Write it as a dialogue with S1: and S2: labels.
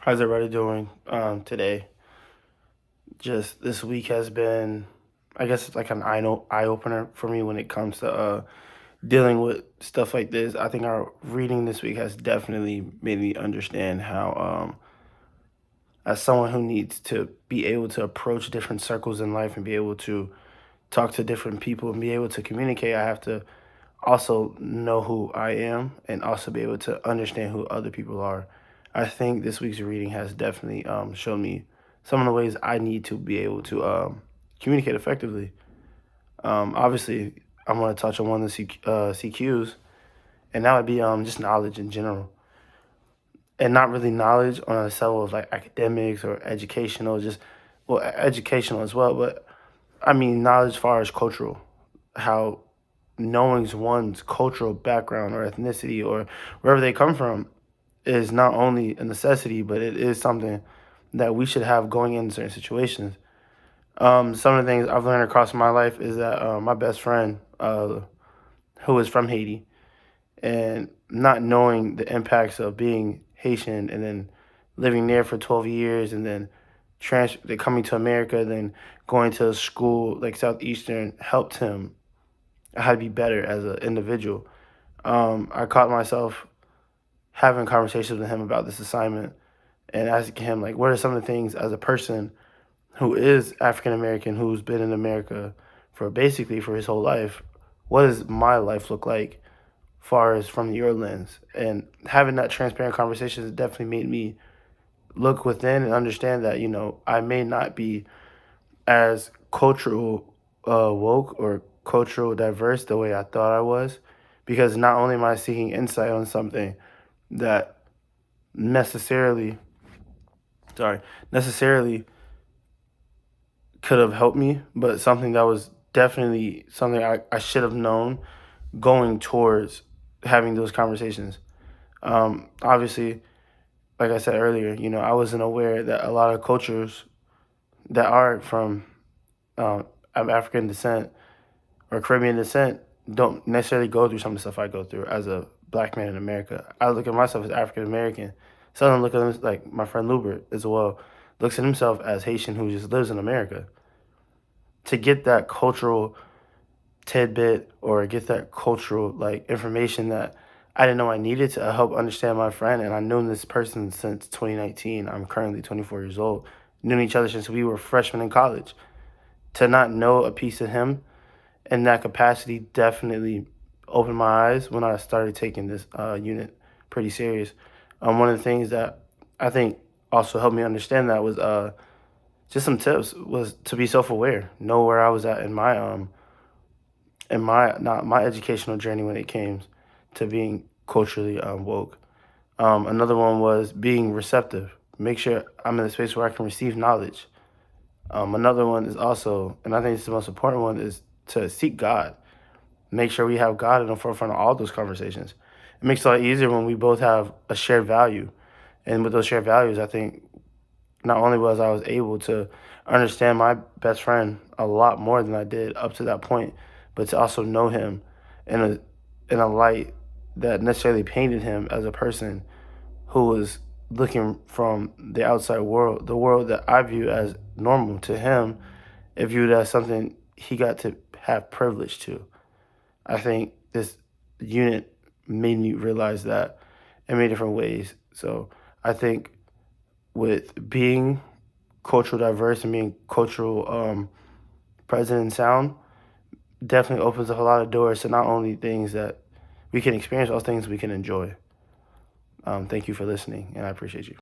S1: How's everybody doing today? Just this week has been, I guess, it's like an eye opener for me when it comes to dealing with stuff like this. I think our reading this week has definitely made me understand how, as someone who needs to be able to approach different circles in life and be able to talk to different people and be able to communicate, I have to also know who I am and also be able to understand who other people are. I think this week's reading has definitely shown me some of the ways I need to be able to communicate effectively. Obviously, I'm going to touch on one of the CQs, and that would be just knowledge in general. And not really knowledge on a level of like academics or educational, just, well, educational as well, but I mean knowledge as far as cultural, how knowing one's cultural background or ethnicity or wherever they come from is not only a necessity, but it is something that we should have going in certain situations. Some of the things I've learned across my life is that my best friend, who is from Haiti, and not knowing the impacts of being Haitian and then living there for 12 years and then coming to America, then going to school like Southeastern helped him how to be better as an individual. I caught myself having conversations with him about this assignment and asking him like, what are some of the things as a person who is African American, who's been in America for basically for his whole life, what does my life look like, far as from your lens? And having that transparent conversation has definitely made me look within and understand that I may not be as cultural woke or cultural diverse the way I thought I was, because not only am I seeking insight on something that necessarily, sorry, necessarily could have helped me, but something that was definitely something I should have known going towards having those conversations. Obviously, like I said earlier, I wasn't aware that a lot of cultures that are from of African descent or Caribbean descent don't necessarily go through some of the stuff I go through as a black man in America. I look at myself as African American. Some look at him like my friend Lubert as well, looks at himself as Haitian who just lives in America. To get that cultural tidbit or get that cultural like information that I didn't know I needed to help understand my friend, and I've known this person since 2019. I'm currently 24 years old. Known each other since we were freshmen in college. To not know a piece of him in that capacity definitely opened my eyes when I started taking this unit pretty serious. One of the things that I think also helped me understand that was just some tips was to be self-aware, know where I was at in my not my educational journey when it came to being culturally woke. Another one was being receptive. Make sure I'm in a space where I can receive knowledge. Another one is also, and I think it's the most important one, is to seek God. Make sure we have God in the forefront of all those conversations. It makes it a lot easier when we both have a shared value. And with those shared values, I think not only was I was able to understand my best friend a lot more than I did up to that point, but to also know him in a light that necessarily painted him as a person who was looking from the outside world, the world that I view as normal to him, it viewed as something he got to have privilege to. I think this unit made me realize that in many different ways. So I think with being cultural diverse and being cultural present and sound definitely opens up a lot of doors to not only things that we can experience, all things we can enjoy. Thank you for listening, and I appreciate you.